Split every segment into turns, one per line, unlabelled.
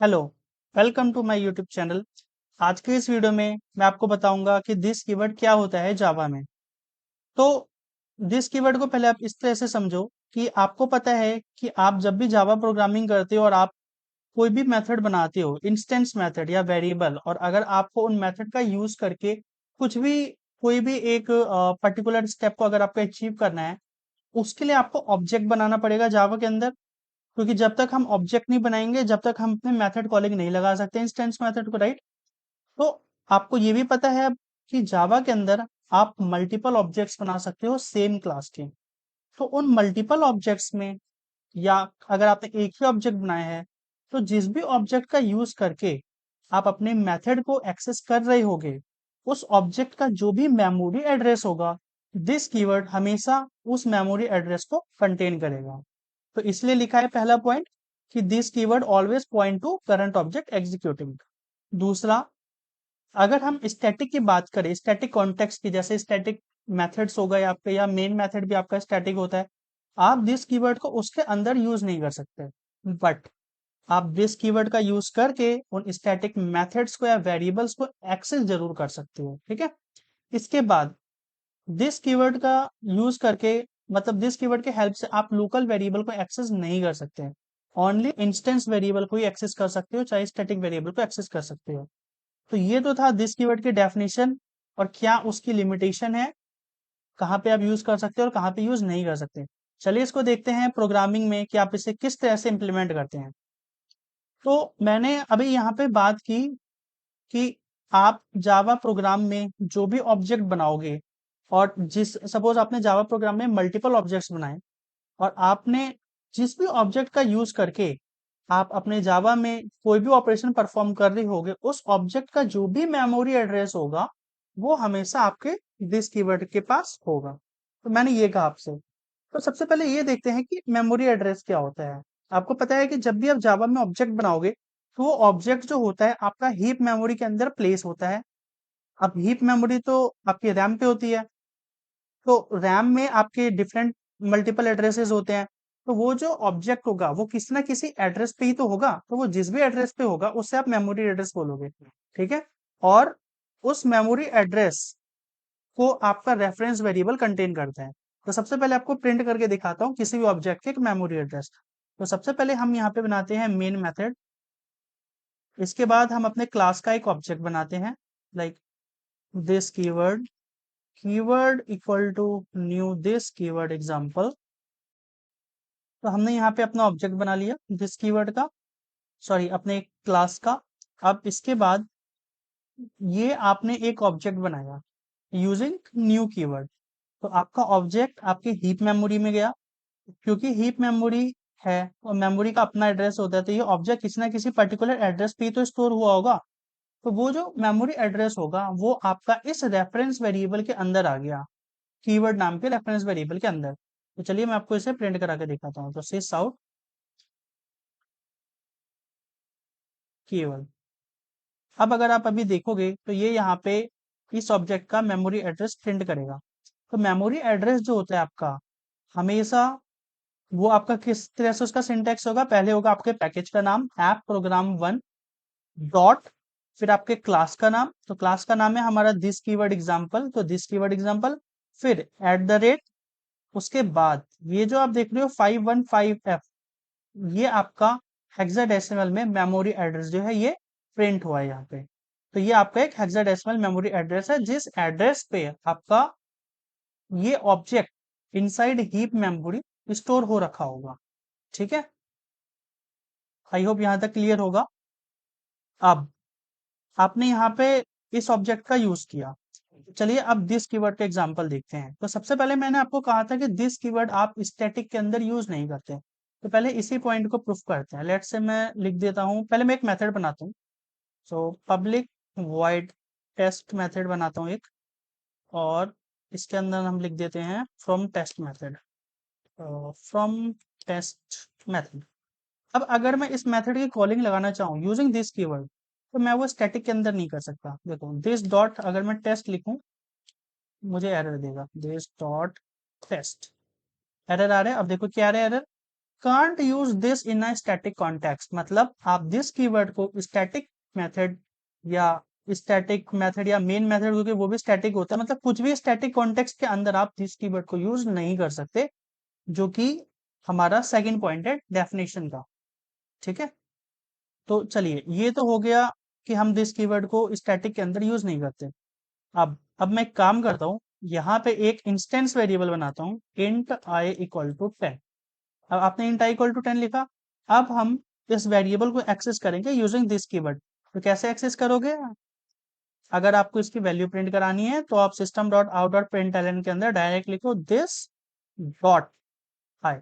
Hello, welcome to my YouTube channel. आज के इस वीडियो में मैं आपको बताऊंगा कि दिस कीवर्ड क्या होता है जावा में। तो दिस कीवर्ड को पहले आप इस तरह से समझो कि आपको पता है कि आप जब भी जावा प्रोग्रामिंग करते हो और आप कोई भी मेथड बनाते हो, इंस्टेंस मेथड या वेरिएबल, और अगर आपको उन मेथड का यूज करके कुछ भी कोई भी एक पर्टिकुलर स्टेप को अगर आपको अचीव करना है, उसके लिए आपको ऑब्जेक्ट बनाना पड़ेगा जावा के अंदर। क्योंकि जब तक हम ऑब्जेक्ट नहीं बनाएंगे, जब तक हम अपने मेथड कॉलिंग नहीं लगा सकते इंस्टेंस मेथड को, राइट। तो आपको ये भी पता है अब कि जावा के अंदर आप मल्टीपल ऑब्जेक्ट्स बना सकते हो सेम क्लास के। तो उन मल्टीपल ऑब्जेक्ट्स में, या अगर आपने एक ही ऑब्जेक्ट बनाया है, तो जिस भी ऑब्जेक्ट का यूज करके आप अपने मेथड को एक्सेस कर रहे होगे, उस ऑब्जेक्ट का जो भी मेमोरी एड्रेस होगा, दिस कीवर्ड हमेशा उस मेमोरी एड्रेस को कंटेन करेगा। तो इसलिए लिखा है पहला पॉइंट कि this keyword always point two current object executing. दूसरा, अगर हम स्टैटिक की बात करें, स्टैटिक कॉन्टेक्स्ट की, जैसे स्टैटिक मेथड्स हो गए आपके, या मेन मेथड भी आपका स्टैटिक होता है, आप दिस कीवर्ड को उसके अंदर यूज नहीं कर सकते। बट आप दिस कीवर्ड का यूज करके उन स्टैटिक मेथड्स को या वेरिएबल्स को एक्सेस जरूर कर सकते हो, ठीक है। इसके बाद दिस कीवर्ड का यूज करके, मतलब दिस कीवर्ड के हेल्प से आप लोकल वेरिएबल को एक्सेस नहीं कर सकते। ओनली इंस्टेंस वेरिएबल को ही एक्सेस कर सकते हो, चाहे स्टैटिक वेरिएबल को एक्सेस कर सकते हो। तो ये तो था दिस कीवर्ड की डेफिनेशन और क्या उसकी लिमिटेशन है, कहाँ पे आप यूज कर सकते हो और कहाँ पे यूज नहीं कर सकते। चलिए इसको देखते हैं प्रोग्रामिंग में कि आप इसे किस तरह से इंप्लीमेंट करते हैं। तो मैंने अभी यहाँ पे बात की कि आप जावा प्रोग्राम में जो भी ऑब्जेक्ट बनाओगे, और जिस सपोज आपने जावा प्रोग्राम में मल्टीपल ऑब्जेक्ट्स बनाए, और आपने जिस भी ऑब्जेक्ट का यूज करके आप अपने जावा में कोई भी ऑपरेशन परफॉर्म कर रहे होगे, उस ऑब्जेक्ट का जो भी मेमोरी एड्रेस होगा, वो हमेशा आपके दिस कीवर्ड के पास होगा। तो मैंने ये कहा आपसे। तो सबसे पहले ये देखते हैं कि मेमोरी एड्रेस क्या होता है। आपको पता है कि जब भी आप जावा में ऑब्जेक्ट बनाओगे, तो वो ऑब्जेक्ट जो होता है आपका हीप मेमोरी के अंदर प्लेस होता है। अब हीप मेमोरी तो आपकी रैम पे होती है। तो रैम में आपके डिफरेंट मल्टीपल एड्रेसेस होते हैं। तो वो जो ऑब्जेक्ट होगा वो किसी ना किसी एड्रेस पे ही तो होगा, तो वो जिस भी एड्रेस पे होगा उससे आप मेमोरी एड्रेस बोलोगे, ठीक है। और उस मेमोरी एड्रेस को आपका रेफरेंस वेरिएबल कंटेन करता है। तो सबसे पहले आपको प्रिंट करके दिखाता हूँ किसी भी ऑब्जेक्ट के एक मेमोरी एड्रेस। तो सबसे पहले हम यहाँ पे बनाते हैं मेन मेथड। इसके बाद हम अपने क्लास का एक ऑब्जेक्ट बनाते हैं, like this keyword, keyword equal to new this keyword example. तो हमने यहाँ पे अपना ऑब्जेक्ट बना लिया दिस कीवर्ड का, सॉरी अपने क्लास का। अब इसके बाद ये आपने एक ऑब्जेक्ट बनाया यूजिंग न्यू कीवर्ड। तो आपका ऑब्जेक्ट आपके हीप मेमोरी में गया। क्योंकि हीप मेमोरी है और मेमोरी का अपना एड्रेस होता है, तो ये ऑब्जेक्ट किसी ना किसी पर्टिकुलर एड्रेस पे ही तो स्टोर हुआ होगा। तो वो जो मेमोरी एड्रेस होगा वो आपका इस रेफरेंस वेरिएबल के अंदर आ गया, कीवर्ड नाम के रेफरेंस वेरिएबल के अंदर। तो चलिए मैं आपको इसे प्रिंट करा के दिखाता हूँ। तो सिस आउट कीवर्ड। अब अगर आप अभी देखोगे तो ये यहाँ पे इस ऑब्जेक्ट का मेमोरी एड्रेस प्रिंट करेगा। तो मेमोरी एड्रेस जो होता है आपका, हमेशा वो आपका किस तरह से उसका सिंटेक्स होगा, पहले होगा आपके पैकेज का नाम ऐप प्रोग्राम वन डॉट, फिर आपके क्लास का नाम, तो क्लास का नाम है हमारा दिस कीवर्ड एग्जाम्पल, तो दिस कीवर्ड एग्जाम्पल, फिर एट द रेट। उसके बाद ये जो आप देख रहे हो 515F, ये आपका हेक्साडेसिमल में मेमोरी एड्रेस जो है ये प्रिंट हुआ है यहाँ पे। तो ये आपका एक हेक्साडेसिमल मेमोरी एड्रेस है, जिस एड्रेस पे आपका ये object inside heap memory store हो रखा होगा, ठीक है। आई होप यहाँ तक क्लियर होगा। अब आपने यहाँ पे इस ऑब्जेक्ट का यूज किया। चलिए अब दिस कीवर्ड का एग्जांपल देखते हैं। तो सबसे पहले मैंने आपको कहा था कि दिस कीवर्ड आप स्टैटिक के अंदर यूज नहीं करते। तो पहले इसी पॉइंट को प्रूफ करते हैं। लेट्स से मैं लिख देता हूँ, पहले मैं एक मेथड बनाता हूँ। So public void test method बनाता हूँ एक, और इसके अंदर हम लिख देते हैं from test method, from test method. अब अगर मैं इस मेथड की कॉलिंग लगाना चाहूँ यूजिंग दिस कीवर्ड, तो मैं वो स्टैटिक के अंदर नहीं कर सकता। देखो दिस डॉट, अगर मैं टेस्ट लिखूं मुझे एरर देगा, दिस डॉट टेस्ट, एरर आ रहा है। अब देखो क्या आ रहा है error, can't use this in a static context, मतलब आप दिस कीवर्ड को स्टैटिक मेथड या मेन मेथड, क्योंकि वो भी स्टैटिक होता है, मतलब कुछ भी स्टैटिक कॉन्टेक्स्ट के अंदर आप दिस कीवर्ड को यूज नहीं कर सकते, जो कि हमारा सेकंड पॉइंट है डेफिनेशन का। ठीक है, तो चलिए ये तो हो गया कि हम दिस कीवर्ड को स्टैटिक के अंदर यूज नहीं करते। अब मैं एक काम करता हूँ, यहाँ पे एक इंस्टेंस वेरिएबल बनाता हूँ, इंट आई इक्वल टू 10। अब आपने इंट आई इक्वल टू 10 लिखा। अब हम इस वेरिएबल को एक्सेस करेंगे यूजिंग दिस कीवर्ड। तो कैसे एक्सेस करोगे? अगर आपको इसकी वैल्यू प्रिंट करानी है तो आप system dot out dot print के अंदर डायरेक्ट लिखो दिस डॉट आई।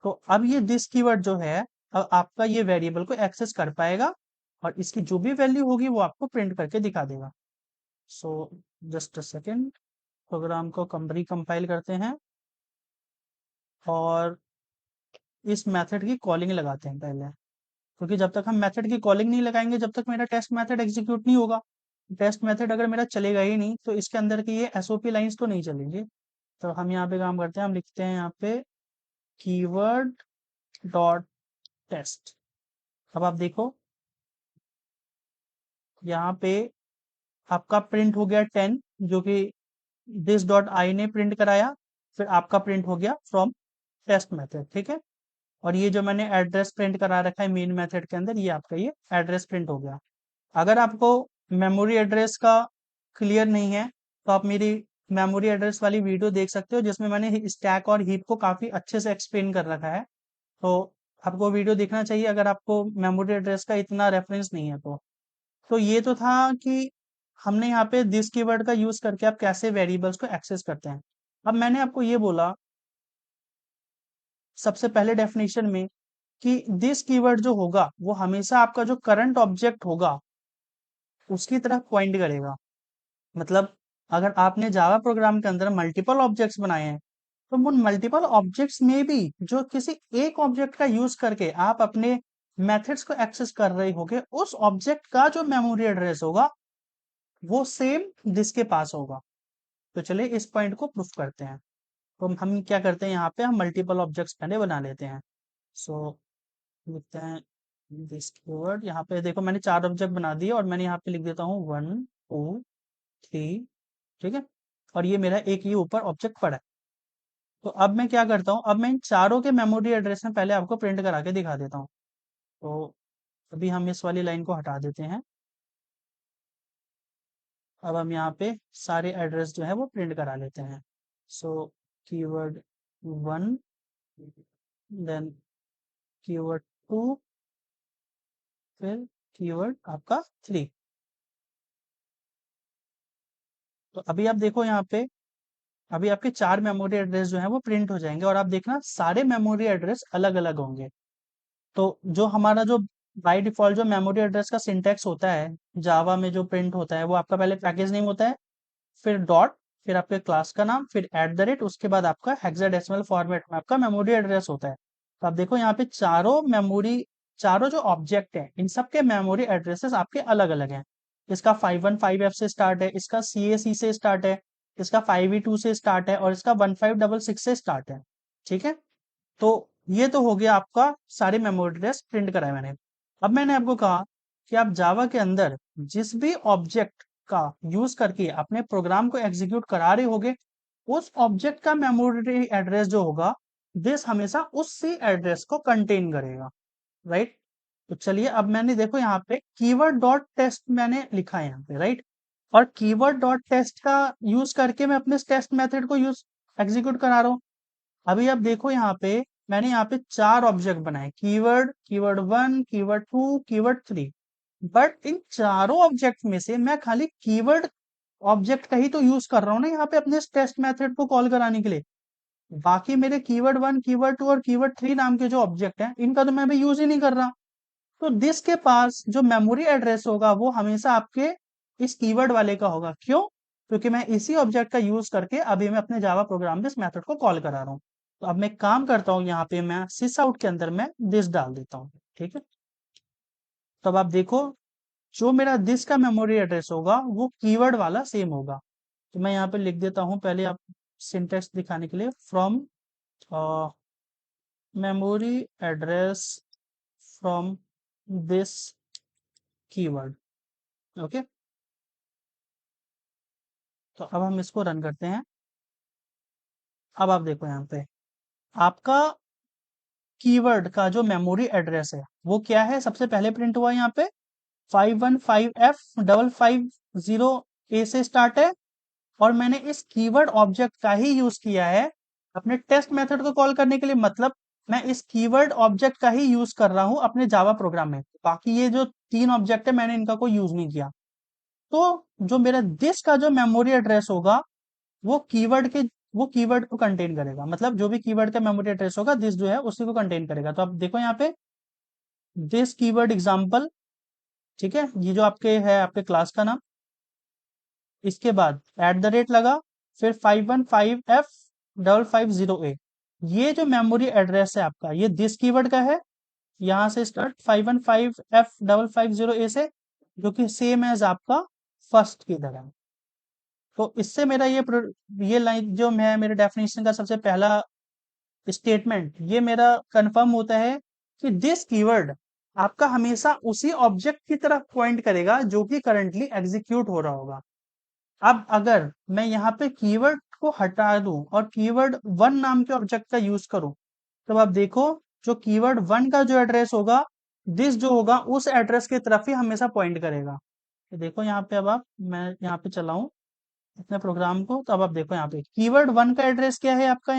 तो अब ये दिस कीवर्ड जो है, अब आपका ये वेरिएबल को एक्सेस कर पाएगा और इसकी जो भी वैल्यू होगी वो आपको प्रिंट करके दिखा देगा। So just a second, program को कंपाइल करते हैं और इस मेथड की कॉलिंग लगाते हैं पहले, क्योंकि जब तक हम मेथड की कॉलिंग नहीं लगाएंगे जब तक मेरा टेस्ट मेथड एग्जीक्यूट नहीं होगा। टेस्ट मेथड अगर मेरा चलेगा ही नहीं तो इसके अंदर की ये एसओपी लाइंस तो नहीं चलेंगी। तो हम यहाँ पे काम करते हैं, हम लिखते हैं यहाँ पे कीवर्ड डॉट टेस्ट। अब आप देखो यहाँ पे आपका प्रिंट हो गया 10, जो कि दिस डॉट आई ने प्रिंट कराया। फिर आपका प्रिंट हो गया फ्रॉम टेस्ट मेथड। ठीक है, और ये जो मैंने एड्रेस प्रिंट करा रखा है मेन मेथड के अंदर, ये आपका ये एड्रेस प्रिंट हो गया। अगर आपको मेमोरी एड्रेस का क्लियर नहीं है तो आप मेरी मेमोरी एड्रेस वाली वीडियो देख सकते हो, जिसमें मैंने स्टैक और हीप को काफी अच्छे से एक्सप्लेन कर रखा है। तो आपको वीडियो देखना चाहिए अगर आपको मेमोरी एड्रेस का इतना रेफरेंस नहीं है तो ये तो था कि हमने यहाँ पे दिस कीवर्ड का यूज करके आप कैसे वेरिएबल्स को एक्सेस करते हैं। अब मैंने आपको ये बोला सबसे पहले डेफिनेशन में कि दिस कीवर्ड जो होगा वो हमेशा आपका जो करंट ऑब्जेक्ट होगा उसकी तरफ पॉइंट करेगा। मतलब अगर आपने जावा प्रोग्राम के अंदर मल्टीपल ऑब्जेक्ट्स बनाए हैं तो उन मल्टीपल ऑब्जेक्ट्स में भी जो किसी एक ऑब्जेक्ट का यूज करके आप अपने मेथड्स को एक्सेस कर रहे होगे, उस ऑब्जेक्ट का जो मेमोरी एड्रेस होगा वो सेम दिस के पास होगा। तो चलिए इस पॉइंट को प्रूफ करते हैं। तो हम क्या करते हैं, यहाँ पे हम मल्टीपल ऑब्जेक्ट्स पहले बना लेते हैं। सो लिखते हैं दिस कीवर्ड। यहाँ पे देखो मैंने 4 ऑब्जेक्ट बना दिए और मैंने यहाँ पे लिख देता हूँ 1 2 3। ठीक है, और ये मेरा एक ये ऊपर ऑब्जेक्ट पड़ा है। तो अब मैं क्या करता हूँ, अब मैं इन चारों के मेमोरी एड्रेस में पहले आपको प्रिंट करा के दिखा देता हूँ। तो अभी हम इस वाली लाइन को हटा देते हैं। अब हम यहाँ पे सारे एड्रेस जो है वो प्रिंट करा लेते हैं। सो कीवर्ड 1, देन कीवर्ड 2, फिर कीवर्ड आपका 3। तो अभी आप देखो यहाँ पे अभी आपके 4 मेमोरी एड्रेस जो है वो प्रिंट हो जाएंगे और आप देखना सारे मेमोरी एड्रेस अलग अलग होंगे। तो जो हमारा जो बाय डिफॉल्ट जो मेमोरी एड्रेस का सिंटेक्स होता है जावा में जो प्रिंट होता है, वो आपका पहले पैकेज नेम होता है, फिर डॉट, फिर आपके क्लास का नाम, फिर एट द रेट, उसके बाद आपका हेक्साडेसिमल फॉर्मेट में आपका मेमोरी एड्रेस होता है। तो आप देखो यहाँ पे चारों जो ऑब्जेक्ट हैं इन सब के मेमोरी एड्रेसेस आपके अलग अलग हैं। इसका 515F से स्टार्ट है, इसका CAC से स्टार्ट है, इसका 5E2 से स्टार्ट है और इसका 1566 से स्टार्ट है। ठीक है, तो ये तो हो गया आपका सारे मेमोरी एड्रेस प्रिंट कराए मैंने। अब मैंने आपको कहा कि आप जावा के अंदर जिस भी ऑब्जेक्ट का यूज करके अपने प्रोग्राम को एग्जीक्यूट करा रहे होगे, उस ऑब्जेक्ट का मेमोरी एड्रेस जो होगा दिस हमेशा उसी एड्रेस को कंटेन करेगा। राइट, तो चलिए अब मैंने देखो यहाँ पे कीवर्ड डॉट टेस्ट मैंने लिखा है यहाँ पे, राइट। और कीवर्ड डॉट टेस्ट का यूज करके मैं अपने टेस्ट मेथड को यूज एग्जीक्यूट करा रहा हूँ। अभी आप देखो यहाँ पे मैंने यहाँ पे 4 ऑब्जेक्ट बनाए, keyword 1, keyword 2, keyword 3। But in चारों ऑब्जेक्ट में से मैं खाली कीवर्ड ऑब्जेक्ट का ही तो यूज कर रहा हूँ ना यहाँ पे अपने टेस्ट मेथड को कॉल कराने के लिए। बाकी मेरे कीवर्ड 1, कीवर्ड 2 और कीवर्ड 3 नाम के जो ऑब्जेक्ट हैं इनका तो मैं अभी यूज ही नहीं कर रहा। तो दिस के पास जो मेमोरी एड्रेस होगा वो हमेशा आपके इस कीवर्ड वाले का होगा। क्यों? क्योंकि मैं इसी ऑब्जेक्ट का यूज करके अभी मैं अपने जावा प्रोग्राम में इस मेथड को कॉल करा रहा हूँ। तो अब मैं काम करता हूँ, यहाँ पे मैं सिस आउट के अंदर मैं दिस डाल देता हूँ। ठीक है, तो अब आप देखो जो मेरा दिस का मेमोरी एड्रेस होगा वो कीवर्ड वाला सेम होगा। तो मैं यहाँ पे लिख देता हूँ पहले आप सिंटेक्स दिखाने के लिए, from memory address from this keyword. Okay, तो अब हम इसको रन करते हैं। अब आप देखो यहाँ पे आपका कीवर्ड का जो मेमोरी एड्रेस है वो क्या है, सबसे पहले प्रिंट हुआ यहाँ पे 515F550 A से स्टार्ट है, और मैंने इस कीवर्ड ऑब्जेक्ट का ही यूज किया है अपने टेस्ट मेथड को कॉल करने के लिए। मतलब मैं इस कीवर्ड ऑब्जेक्ट का ही यूज कर रहा हूं अपने जावा प्रोग्राम में। बाकी ये जो तीन ऑब्जेक्ट है मैंने इनका कोई यूज नहीं किया। तो जो मेरा दिस का जो मेमोरी एड्रेस होगा वो कीवर्ड के वो कीवर्ड को कंटेन करेगा। मतलब जो भी कीवर्ड का मेमोरी एड्रेस होगा दिस जो है उसी को कंटेन करेगा। तो आप देखो यहाँ पे दिस कीवर्ड एग्जाम्पल, ठीक है, ये जो आपके है आपके क्लास का नाम, इसके बाद @ लगा, फिर 515F550A। ये जो मेमोरी एड्रेस है आपका ये दिस कीवर्ड का है, यहां से स्टार्ट 515F550A से, जो कि सेम एज आपका फर्स्ट की तरह। तो इससे मेरा ये लाइन जो है मेरे डेफिनेशन का सबसे पहला स्टेटमेंट, ये मेरा कंफर्म होता है कि दिस कीवर्ड आपका हमेशा उसी ऑब्जेक्ट की तरफ पॉइंट करेगा जो कि करंटली एग्जीक्यूट हो रहा होगा। अब अगर मैं यहाँ पे कीवर्ड को हटा दूं और कीवर्ड वन नाम के ऑब्जेक्ट का यूज करूं, तो आप देखो जो कीवर्ड वन का जो एड्रेस होगा दिस जो होगा उस एड्रेस की तरफ ही हमेशा पॉइंट करेगा। तो देखो यहाँ पे अब आप मैं यहाँ पे चलाऊं अपने प्रोग्राम को, तो अब आप देखो यहाँ पे कीवर्ड वन का एड्रेस क्या है आपका।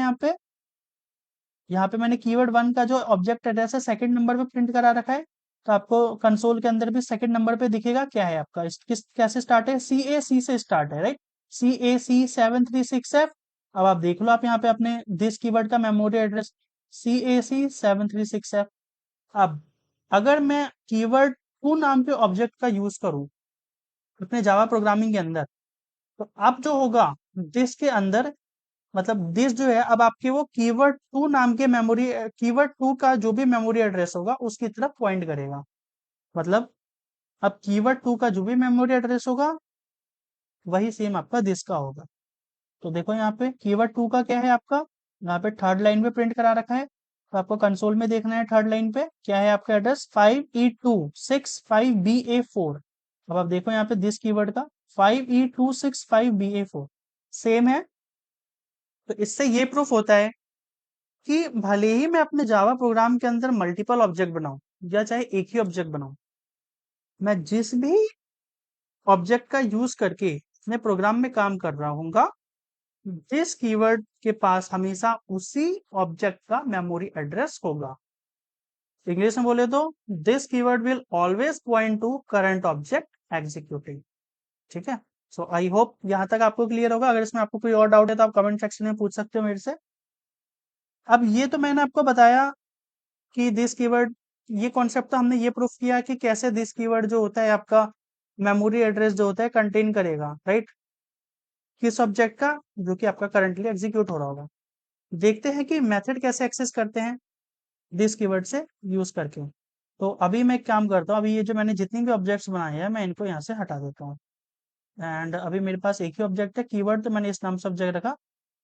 यहाँ पे मैंने कीवर्ड वन का जो ऑब्जेक्ट एड्रेस है सेकंड नंबर पे प्रिंट करा रखा है। तो आपको कंसोल के अंदर भी सेकंड नंबर पे दिखेगा क्या है आपका, किस कैसे स्टार्ट है, CAC से स्टार्ट है, राइट, CAC736F। अब आप देख लो आप यहाँ पे अपने दिस कीवर्ड का मेमोरी एड्रेस CAC736F। अब अगर मैं कीवर्ड टू नाम के ऑब्जेक्ट का यूज करूं अपने जावा प्रोग्रामिंग के अंदर, तो अब जो होगा दिस के अंदर, मतलब दिस जो है अब आपके वो कीवर्ड टू नाम के मेमोरी कीवर्ड टू का जो भी मेमोरी एड्रेस होगा उसकी तरफ पॉइंट करेगा। मतलब अब कीवर्ड टू का जो भी मेमोरी एड्रेस होगा वही सेम आपका दिस का होगा। तो देखो यहाँ पे कीवर्ड टू का क्या है आपका, यहाँ पे थर्ड लाइन पे प्रिंट करा रखा है। तो आपको कंसोल में देखना है थर्ड लाइन पे क्या है आपका एड्रेस 5E265BA4। अब आप देखो यहाँ पे दिस कीवर्ड का 5E265BA4 सेम है। तो इससे ये प्रूफ होता है कि भले ही मैं अपने जावा प्रोग्राम के अंदर मल्टीपल ऑब्जेक्ट बनाऊं या चाहे एक ही ऑब्जेक्ट बनाऊं, मैं जिस भी ऑब्जेक्ट का यूज करके अपने प्रोग्राम में काम कर रहा हूँगा दिस कीवर्ड के पास हमेशा उसी ऑब्जेक्ट का मेमोरी एड्रेस होगा। इंग्लिश में बोले तो this keyword will always point two current object executing. ठीक है, सो आई होप यहाँ तक आपको क्लियर होगा। अगर इसमें आपको कोई और डाउट है तो आप कमेंट सेक्शन में पूछ सकते हो मेरे से। अब ये तो मैंने आपको बताया कि दिस कीवर्ड, ये कॉन्सेप्ट तो हमने ये प्रूफ किया कि कैसे दिस कीवर्ड जो होता है आपका मेमोरी एड्रेस जो होता है कंटेन करेगा, राइट, किस ऑब्जेक्ट का, जो कि आपका करंटली एग्जीक्यूट हो रहा होगा। देखते हैं कि मेथड कैसे एक्सेस करते हैं दिस कीवर्ड से यूज करके। तो अभी मैं एक काम करता हूँ, अभी ये जो मैंने जितनी भी ऑब्जेक्ट्स बनाए हैं मैं इनको यहाँ से हटा देता हूँ। एंड अभी मेरे पास एक ही ऑब्जेक्ट है, कीवर्ड तो मैंने इस नाम से ऑब्जेक्ट रखा।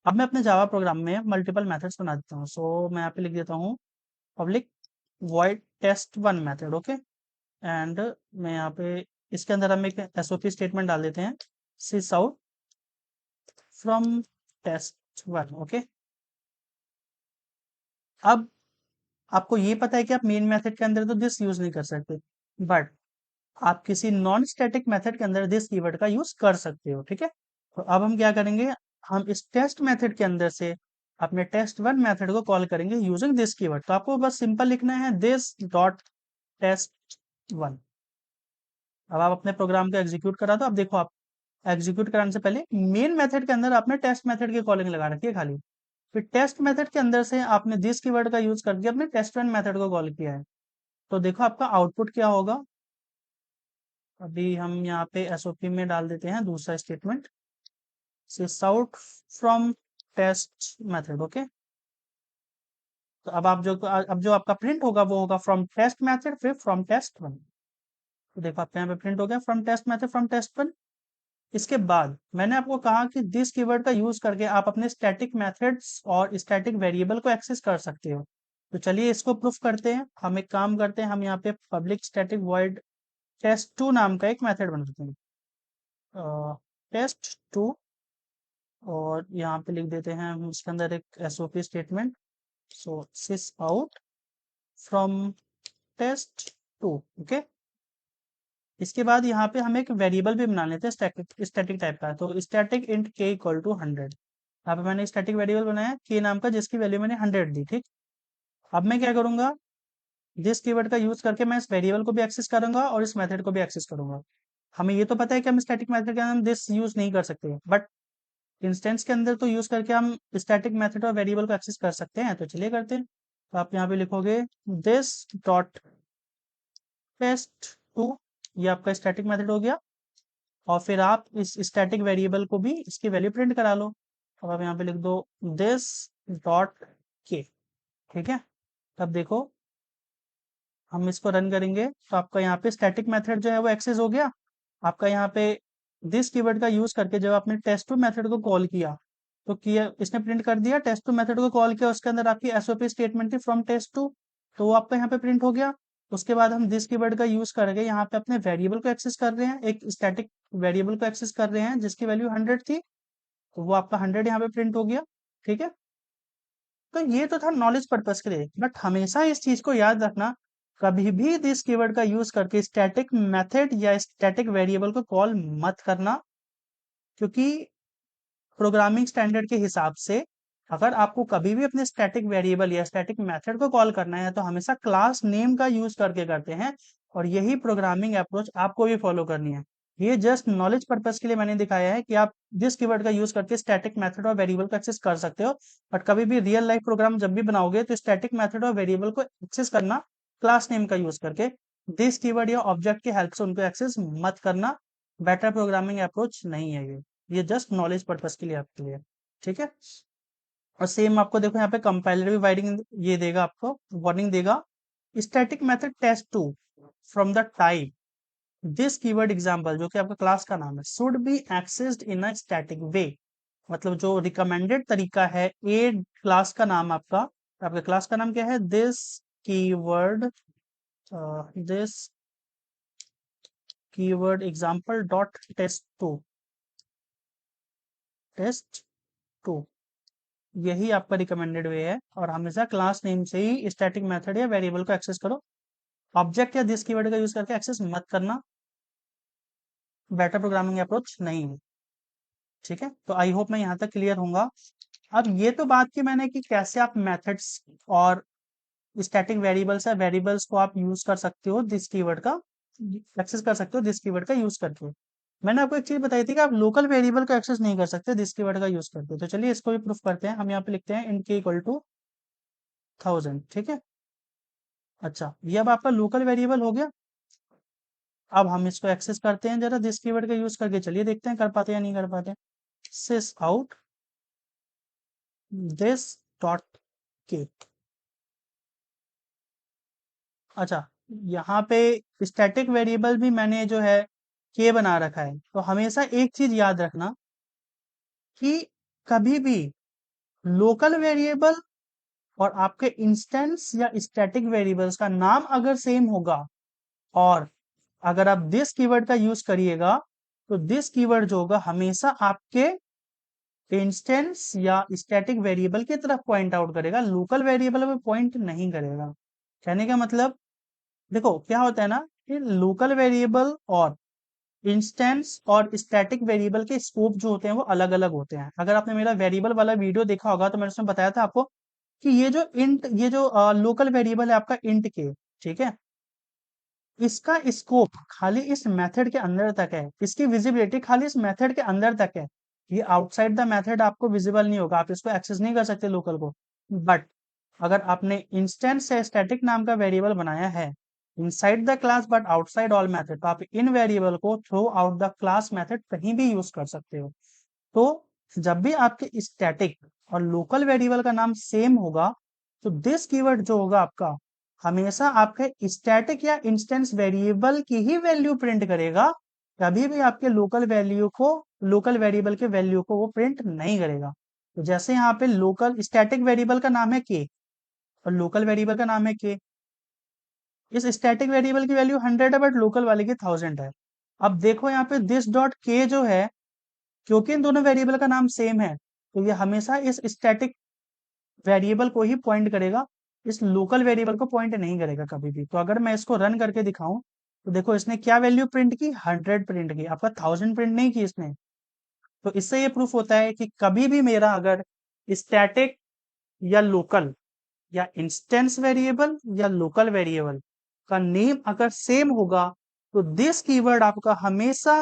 अब मैं अपने जावा प्रोग्राम में मल्टीपल मेथड्स बना देता हूँ। सो मैं यहाँ पे लिख देता हूँ public void test1 method. Okay, and मैं यहाँ पे इसके अंदर हम एक एसओपी स्टेटमेंट डाल देते हैं sys out from test1। Okay, अब आपको ये पता है कि आप मेन मेथड के अंदर तो दिस यूज नहीं कर सकते, बट आप किसी नॉन स्टैटिक मेथड के अंदर दिस कीवर्ड का यूज कर सकते हो। ठीक है, तो अब हम क्या करेंगे, हम इस टेस्ट मेथड के अंदर से अपने टेस्ट1 मेथड को कॉल करेंगे यूजिंग दिस कीवर्ड। तो आपको बस सिंपल लिखना है दिस डॉट टेस्ट1। अब आप अपने प्रोग्राम को एग्जीक्यूट करा दो। अब देखो आप एग्जीक्यूट कराने से पहले मेन मेथड के अंदर आपने टेस्ट मेथड की कॉलिंग लगा रखी है खाली, फिर टेस्ट मेथड के अंदर से आपने दिस कीवर्ड का यूज करके अपने टेस्ट1 मेथड को कॉल किया है। तो देखो आपका आउटपुट क्या होगा। अभी हम यहाँ पे एसओपी में डाल देते हैं दूसरा statement sys out from test method. Okay, तो अब जो आपका प्रिंट होगा वो होगा फ्रॉम टेस्ट मेथड फिर फ्रॉम टेस्ट1। तो देखो आपके यहाँ पे प्रिंट हो गया फ्रॉम टेस्ट मेथड फ्रॉम टेस्ट1। इसके बाद मैंने आपको कहा कि दिस कीवर्ड का यूज करके आप अपने स्टैटिक मेथड्स और स्टैटिक वेरिएबल को एक्सेस कर सकते हो। तो चलिए इसको प्रूफ करते हैं। हम एक काम करते हैं, हम यहाँ पे पब्लिक स्टैटिक वॉइड टेस्ट2 नाम का एक मेथड बनाते हैं, टेस्ट2, और यहाँ पे लिख देते हैं हम इसके अंदर एक SOP statement, so sys out from टेस्ट2। ओके, इसके बाद यहाँ पे हम एक वेरिएबल भी बना लेते हैं स्टैटिक टाइप का। तो स्टैटिक इंट के इक्वल टू 100, यहाँ पे मैंने स्टैटिक वेरिएबल बनाया के नाम का, जिसकी वैल्यू मैंने 100 दी। ठीक, अब मैं क्या करूंगा, दिस कीवर्ड का यूज करके मैं इस वेरिएबल को भी एक्सेस करूंगा और इस मेथड को भी एक्सेस करूंगा। हमें ये तो पता है कि हम स्टैटिक मेथड के अंदर दिस यूज नहीं कर सकते, बट इंस्टेंस के अंदर तो यूज करके हम स्टैटिक मेथड और वेरिएबल को एक्सेस कर सकते हैं। तो चलिए करते हैं। तो आप यहाँ पे लिखोगे दिस डॉट टेस्ट टू, ये आपका स्टैटिक मेथड हो गया, और फिर आप इस स्टैटिक वेरिएबल को भी इसकी वैल्यू प्रिंट करा लो। अब आप यहाँ पे लिख दो दिस डॉट के। ठीक है, तब देखो हम इसको रन करेंगे तो आपका यहाँ पे स्टैटिक मेथड जो है वो एक्सेस हो गया। आपका यहाँ पे दिस कीवर्ड का यूज करके जब आपने टेस्ट2 मेथड को कॉल किया, तो किया इसने प्रिंट कर दिया, टेस्ट2 मेथड को कॉल किया, उसके अंदर आपकी एसओपी स्टेटमेंट थी फ्रॉम टेस्ट2, तो वो आपका यहाँ पे प्रिंट हो गया। उसके बाद हम दिस कीवर्ड का यूज करके यहाँ पे अपने वेरिएबल को एक्सेस कर रहे हैं, एक स्टैटिक वेरिएबल को एक्सेस कर रहे हैं जिसकी वैल्यू 100 थी, तो वो आपका 100 यहाँ पे प्रिंट हो गया। ठीक है, तो ये तो था नॉलेज पर्पस के लिए, बट हमेशा इस चीज को याद रखना, कभी भी दिस कीवर्ड का यूज करके स्टैटिक मेथड या स्टैटिक वेरिएबल को कॉल मत करना, क्योंकि प्रोग्रामिंग स्टैंडर्ड के हिसाब से अगर आपको कभी भी अपने स्टैटिक वेरिएबल या स्टैटिक मेथड को कॉल करना है तो हमेशा क्लास नेम का यूज करके करते हैं, और यही प्रोग्रामिंग अप्रोच आपको भी फॉलो करनी है। ये जस्ट नॉलेज पर्पस के लिए मैंने दिखाया है कि आप दिस कीवर्ड का यूज करके स्टैटिक मेथड और वेरिएबल को एक्सेस कर सकते हो, बट कभी भी रियल लाइफ प्रोग्राम जब भी बनाओगे तो स्टैटिक मेथड और वेरिएबल को एक्सेस करना क्लास नेम का यूज करके, दिस कीवर्ड या ऑब्जेक्ट की हेल्प से उनको एक्सेस मत करना। बेटर प्रोग्रामिंग अप्रोच नहीं है ये जस्ट नॉलेज पर्पस के लिए आपके लिए। ठीक है, और सेम आपको देखो यहाँ पे कंपाइलर भी वार्निंग ये देगा, आपको वार्निंग देगा, static method test two from the type this keyword example, जो कि आपका क्लास का नाम है, should be accessed in a static way. मतलब जो रिकमेंडेड तरीका है, ए क्लास का नाम आपका क्लास का नाम क्या है, keyword this keyword example dot test two, यही आपका रिकमेंडेड वे है, और हमेशा क्लास नेम से ही स्टैटिक मेथड या वेरिएबल को एक्सेस करो, ऑब्जेक्ट या दिस कीवर्ड का यूज करके एक्सेस मत करना। बेटर प्रोग्रामिंग अप्रोच नहीं है। ठीक है, तो आई होप मैं यहाँ तक क्लियर होऊंगा। अब ये तो बात की मैंने कि कैसे आप मेथड्स और स्टैटिक वेरिएबल्स या वेरिएबल्स को आप यूज कर सकते हो दिस कीवर्ड का, एक्सेस कर सकते हो दिस कीवर्ड का यूज करके। मैंने आपको एक चीज बताई थी कि आप लोकल वेरिएबल को एक्सेस नहीं कर सकते दिस कीवर्ड का यूज करके। तो चलिए इसको भी प्रूफ करते हैं। हम यहाँ पे लिखते हैं int k इक्वल टू 1000। ठीक है, अच्छा, ये अब आपका लोकल वेरिएबल हो गया। अब हम इसको एक्सेस करते हैं जरा दिस कीवर्ड का यूज करके, चलिए देखते हैं कर पाते हैं या नहीं कर पाते। sys out this dot k। अच्छा, यहाँ पे स्टैटिक वेरिएबल भी मैंने जो है k बना रखा है, तो हमेशा एक चीज याद रखना कि कभी भी लोकल वेरिएबल और आपके इंस्टेंस या स्टैटिक वेरिएबल्स का नाम अगर सेम होगा, और अगर आप दिस कीवर्ड का यूज करिएगा, तो दिस कीवर्ड जो होगा हमेशा आपके इंस्टेंस या स्टैटिक वेरिएबल की तरफ पॉइंट आउट करेगा, लोकल वेरिएबल में पॉइंट नहीं करेगा। कहने का मतलब, देखो क्या होता है ना, कि लोकल वेरिएबल और इंस्टेंस और स्टैटिक वेरिएबल के स्कोप जो होते हैं वो अलग अलग होते हैं। अगर आपने मेरा वेरिएबल वाला वीडियो देखा होगा तो मैंने उसमें बताया था आपको कि ये जो लोकल वेरिएबल है आपका इंट के, ठीक है, इसका स्कोप खाली इस मेथड के अंदर तक है, इसकी विजिबिलिटी खाली इस मेथड के अंदर तक है। ये आउटसाइड द मेथड आपको विजिबल नहीं होगा, आप इसको एक्सेस नहीं कर सकते लोकल को। बट अगर आपने इंस्टेंस से स्टैटिक नाम का वेरिएबल बनाया है inside the class but outside all method, तो आप इन वेरिएबल को through out the class method कहीं भी यूज कर सकते हो। तो जब भी आपके स्टैटिक और लोकल वेरिएबल का नाम सेम होगा, तो दिस कीवर्ड जो होगा आपका हमेशा आपके स्टैटिक या इंस्टेंस वेरिएबल की ही वैल्यू प्रिंट करेगा, कभी भी आपके लोकल वेरिएबल के वैल्यू को वो प्रिंट नहीं करेगा। तो जैसे यहाँ पे लोकल स्टैटिक वेरिएबल का नाम है के, और लोकल वेरिएबल का नाम है के। इस स्टैटिक वेरिएबल की वैल्यू 100 है बट लोकल वाले की 1000 है। अब देखो यहाँ पे दिस डॉट के जो है, क्योंकि इन दोनों वेरिएबल का नाम सेम है तो ये हमेशा इस स्टैटिक वेरिएबल को ही पॉइंट करेगा, इस लोकल वेरिएबल को पॉइंट नहीं करेगा कभी भी। तो अगर मैं इसको रन करके दिखाऊं तो देखो इसने क्या वैल्यू प्रिंट की, 100 प्रिंट की, आपका 1000 प्रिंट नहीं की इसने। तो इससे ये प्रूफ होता है कि कभी भी मेरा अगर स्टैटिक या लोकल या इंस्टेंस वेरिएबल या लोकल वेरिएबल का नेम अगर सेम होगा तो दिस कीवर्ड आपका हमेशा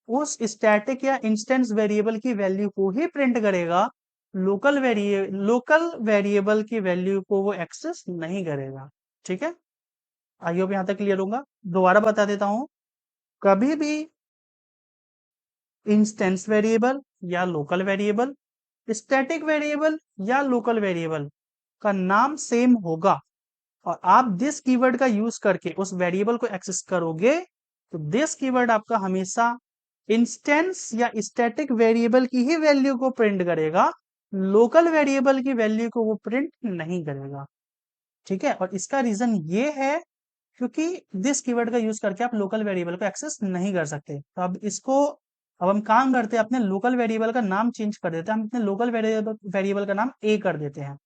उस स्टैटिक या इंस्टेंस वेरिएबल की वैल्यू को ही प्रिंट करेगा, लोकल वेरिएबल की वैल्यू को वो एक्सेस नहीं करेगा। ठीक है, आई होप यहां तक क्लियर होगा। दोबारा बता देता हूं, कभी भी इंस्टेंस वेरिएबल या लोकल वेरिएबल, स्टैटिक वेरिएबल या लोकल वेरिएबल का नाम सेम होगा और आप दिस कीवर्ड का यूज करके उस वेरिएबल को एक्सेस करोगे तो दिस कीवर्ड आपका हमेशा इंस्टेंस या स्टैटिक वेरिएबल की ही वैल्यू को प्रिंट करेगा, लोकल वेरिएबल की वैल्यू को वो प्रिंट नहीं करेगा। ठीक है, और इसका रीजन ये है क्योंकि दिस कीवर्ड का यूज करके आप लोकल वेरिएबल को एक्सेस नहीं कर सकते। तो अब हम काम करते हैं, अपने लोकल वेरिएबल का नाम चेंज कर देते हैं, हम अपने लोकल वेरिएबल का नाम ए कर देते हैं।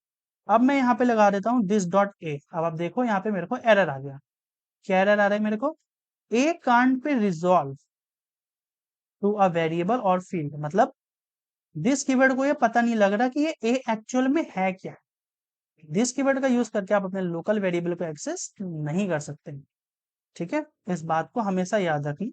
अब मैं यहाँ पे लगा देता हूँ दिस डॉट ए। अब आप देखो यहाँ पे मेरे को एरर आ गया। क्या एरर आ रहा है मेरे को, a can't be resolved to a variable और फील्ड, मतलब दिस कीवर्ड को ये पता नहीं लग रहा कि ये ए एक्चुअल में है क्या। दिस कीवर्ड का यूज करके आप अपने लोकल वेरिएबल को एक्सेस नहीं कर सकते। ठीक है, इस बात को हमेशा याद रखिए।